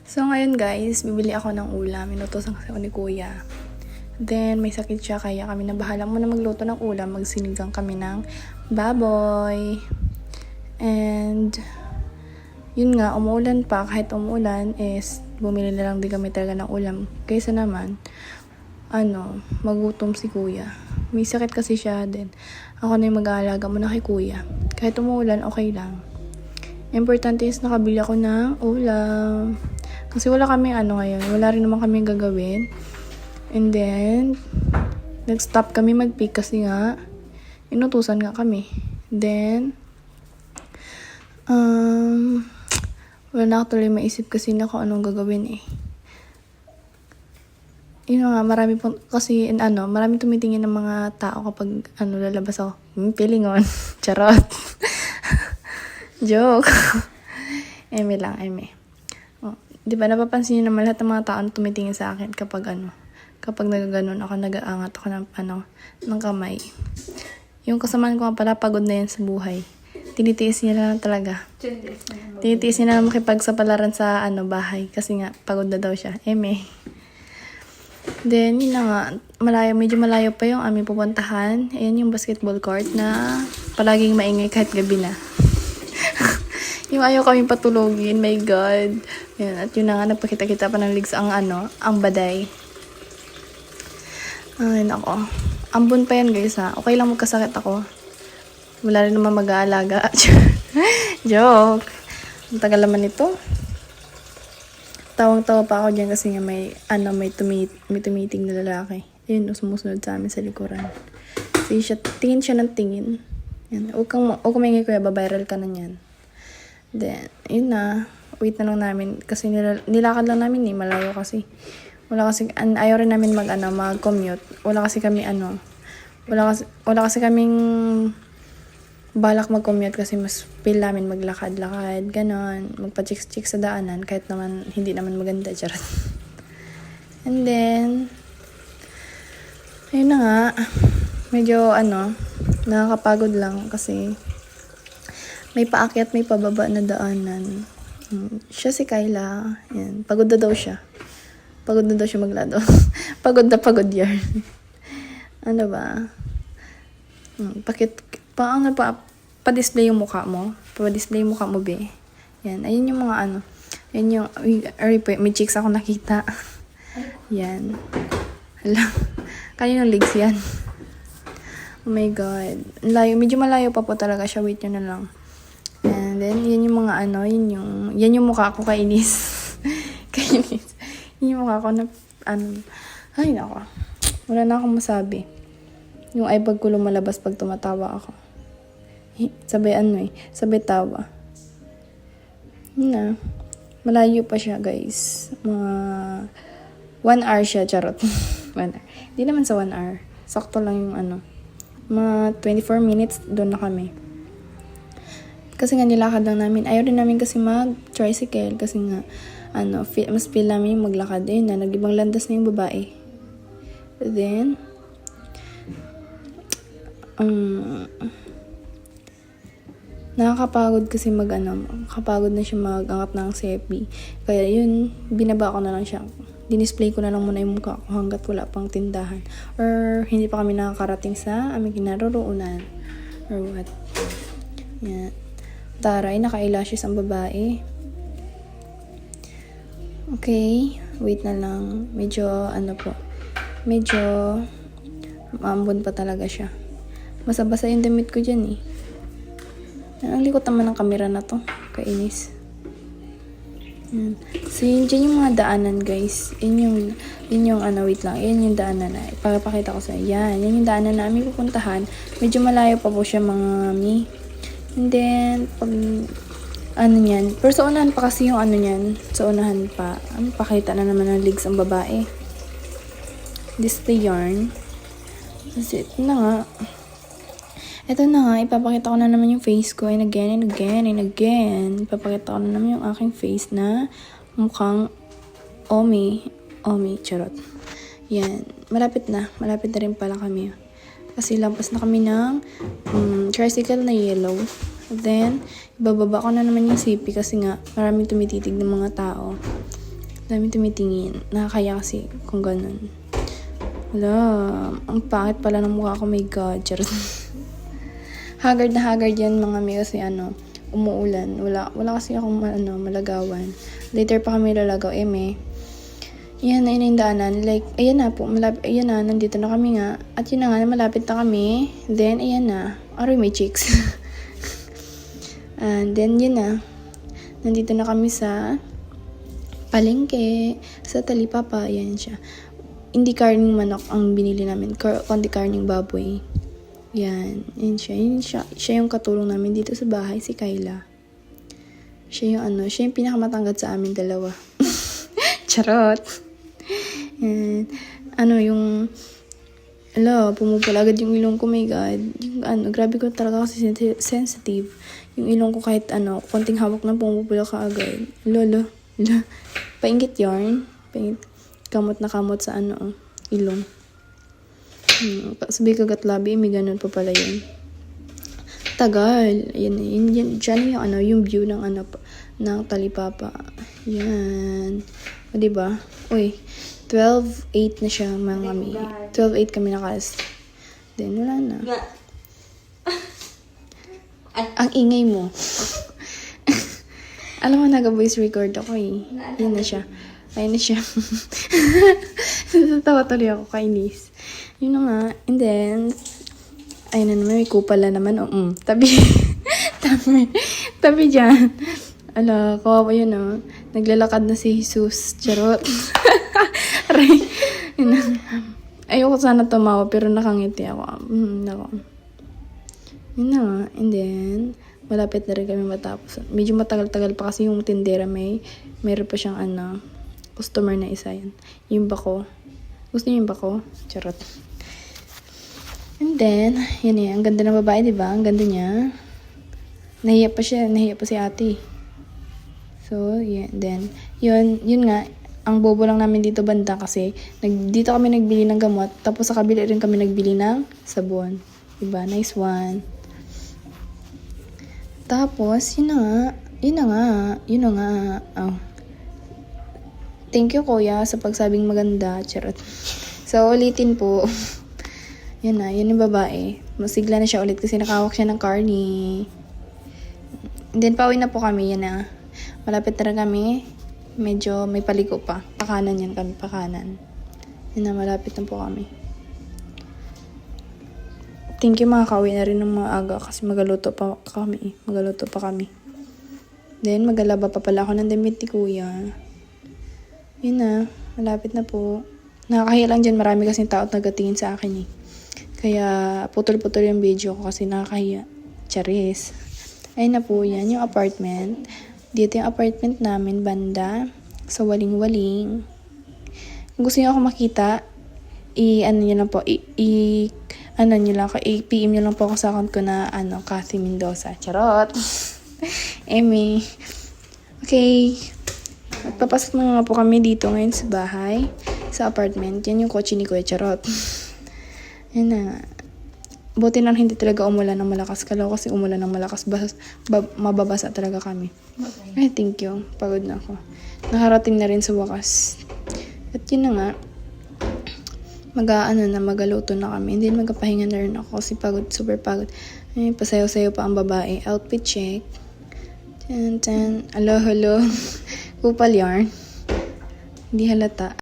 So ngayon guys, bibili ako ng ulam. Inutosan kasi ako ni kuya. Then may sakit siya kaya kami na bahala muna magluto ng ulam. Magsinigang kami ng baboy. And yun nga, umuulan pa. Kahit umuulan is bumili na lang din kami talaga ng ulam. Kaysa naman, magutom si kuya. May sakit kasi siya din. Ako na yung mag-aalaga muna kay kuya. Kahit umuulan, okay lang. Importante is nakabili ako ng ulam. Kasi wala kami ngayon. Wala rin naman kami gagawin. And then, nag-stop kami mag-pick kasi nga, inutusan nga kami. Then, wala na ako tuloy maisip kasi na kung anong gagawin eh. Yun nga, marami tumitingin ng mga tao kapag lalabas ako. Pilingon. Charot. Joke. Eme lang, eme. Di ba napapansin niyo naman lahat ng mga tao tumitingin sa akin kapag nagaganon ako, nag-aangat ako ng kamay. Yung kasamaan ko nga pala, pagod na yan sa buhay. Tinitiis niya lang talaga. Tinitiis niya lang makipagsapalaran sa bahay. Kasi nga, pagod na daw siya. Eme. Then, yun na nga, medyo malayo pa yung aming pupuntahan. Ayan yung basketball court na palaging maingay kahit gabi na. Yung ayaw kami patulogin, my God. Yan, at yun na nga, nagpakita-kita pa ng legs ang baday. Ay, nako. Ambon pa yan, guys, ha. Okay lang magkasakit ako. Wala rin naman mag-aalaga. Joke. Ang tagal naman ito. Tawang-tawa pa ako dyan kasi nga may tumiting na lalaki. Ayun, sumusunod sa amin sa likuran. Kasi tingin siya ng tingin. Yan. Huwag kang maingay, kuya, babiral ka na yan. Then, yun na. Wait na lang namin. Kasi nilakad lang namin malayo kasi. Ayaw rin namin mag-commute. Wala kasi kaming balak mag-commute kasi mas feel namin maglakad-lakad, ganon. Magpa-chicks-chicks sa daanan kahit naman hindi naman maganda. Charot. And then, ayun na nga. Medyo nakakapagod lang kasi may paakyat, may pababa na daanan. Siya si Kyla. Yan. Pagod na daw siya. Pagod na daw siya maglado. Pagod na pagod yan. Ano ba? Pa-display yung mukha mo. Pa-display yung mukha mo, be. Yan. Ayun yung mga Ayun yung, may chicks ako nakita. Yan. Hala. Kaya yung legs yan. Oh my God. Medyo malayo pa po talaga siya. Wait nyo na lang. And then, yan yung mga yan yung mukha ko kainis. Kainis. Yan yung mukha ko na, ay nako. Wala na akong masabi. Yung iPad ko lumalabas pag tumatawa ako. Sabay tawa. Yun na. Malayo pa siya, guys. Mga 1 hour siya, charot. 1 hour. Hindi naman sa 1 hour. Sakto lang yung mga 24 minutes doon na kami. Kasi nga nilakad lang namin. Ayaw rin namin kasi mag-tricycle. Kasi nga, mas feel namin yung maglakad. Ayun na, nag-ibang landas na yung babae. Then, nakakapagod kasi kapagod na siya mag-angat ng sepi. Kaya yun, binaba ko na lang siya. Dinisplay ko na lang muna yung mukha ko hanggat wala pang tindahan. Or hindi pa kami nakakarating sa aming kinaroroonan. Or what. Yan. Taray, naka-eyelashes ang babae. Okay, wait na lang. Medyo maambon pa talaga siya. Basa-basa yung damit ko dyan eh. Ang likot naman ng camera na to. Kainis. Yan. So, dyan yung mga daanan, guys. Yun yung wait lang. Yan yung daanan na. Ipapakita ko sa yan. Yan yung daanan na aming pupuntahan. Medyo malayo pa po siya, mga mami. And then, pag, pero sa unahan pa kasi yung niyan. Sa unahan pa. Pakita na naman ng legs ang babae. Display yarn. Kasi, ito na nga. Ipapakita ko na naman yung face ko. And again. Ipapakita ko na naman yung aking face na mukhang Omi, charot. Yan. Malapit na rin pala kami. Kasi lampas na kami ng tricycle na yellow. Then, ibababa ko na naman yung sipi kasi nga maraming tumititig ng mga tao. Daming tumitingin. Nakakaya kasi kung ganun. Wala, ang pangit pala ng mukha ko, my God. Charot. Haggard na haggard yan mga may kasi umuulan. Wala kasi akong malagawan. Later pa kami lalagaw, Yan na yung daanan. Like, ayan na po, ayan na, nandito na kami nga. At yun na nga, malapit na kami. Then, ayan na. Aroy, may chicks. And then, yun na. Nandito na kami sa palengke. Sa Talipapa, ayan siya. Hindi karning manok ang binili namin. Kundi karning baboy. Yan. Yan siya. Siya yung katulong namin dito sa bahay, si Kyla. Siya yung pinakamatangkad sa amin dalawa. Charot. And, pumupula agad yung ilong ko, my God. Grabe ko talaga kasi sensitive. Yung ilong ko kahit konting hawak na pumupula ka agad. Lolo. Paingit yarn. Kamot na kamot sa ilong. Sabi kagat labi, may ganun pa pala yun. Tagal. Yan, dyan yung view ng ng Talipapa. Yan. O, diba? Uy, 12:08 na siya, mga kami. 12:08 kami nakas. Then, wala na. Ang ingay mo. Alam mo, naga-voice record ako Yan na siya. Ayun na siya. Tatawa tuloy ako, kainis. Yun na nga. And then, ayun na naman, may kupala naman. Tabi. Tabi dyan. Kawawa yun Naglalakad na si Jesus. Charot. Aray. Ayoko sana tumawa pero nakangiti ako. Yun na nga. And then, malapit na rin kami matapos. Medyo matagal-tagal pa kasi yung tindera mayroon pa siyang customer na isa yan. Yung bako. Gusto niyo yung bako? Charot. And then, yun ang ganda ng babae, diba? Ang ganda niya. Nahiya pa si ate. So, yeah. Then, yun nga, ang bobo lang namin dito banda kasi dito kami nagbili ng gamot, tapos sa kabila rin kami nagbili ng sabon. Diba? Nice one. Tapos, yun na nga. Oh. Thank you, kuya, sa pagsabing maganda. Charot. So, ulitin po. Yun yung babae. Masigla na siya ulit kasi nakahawak siya ng carne. And then, pauwi na po kami. Yan na. Malapit na rin kami. Medyo may paliko pa. Pakanan yan kami. Pakanan. Yan na, malapit na po kami. Thank you, makakauwi na rin ng mga aga kasi magaluto pa kami. Then, magalaba pa pala ako ng damit ni kuya. Yun na. Malapit na po. Nakakahiya lang dyan. Marami kasing tao nagatingin sa akin Kaya, putol-putol yung video ko kasi nakakahiya. Charis. Ayun na po yan. Yung apartment. Dito yung apartment namin, banda. Sa Waling-Waling. Kung gusto niyo ako makita, i-PM niyo lang po ako sa account ko na, Cathy Mendoza. Charot! Amy. Okay. Magpapasok na nga po kami dito ngayon sa bahay. Sa apartment. Yan yung kotse ni Kuya. Charot. Yan na. Buti na hindi talaga umulan ng malakas. Kala ko kasi umulan ng malakas. Mababasa talaga kami. Okay. Ay, thank you. Pagod na ako. Nakarating na rin sa wakas. At yun na nga. Magaluto na kami. Hindi magpapahinga na rin ako kasi pagod, super pagod. Ay, pasayaw-sayaw pa ang babae. Outfit check. Hello. Kupal yarn. Hindi halata.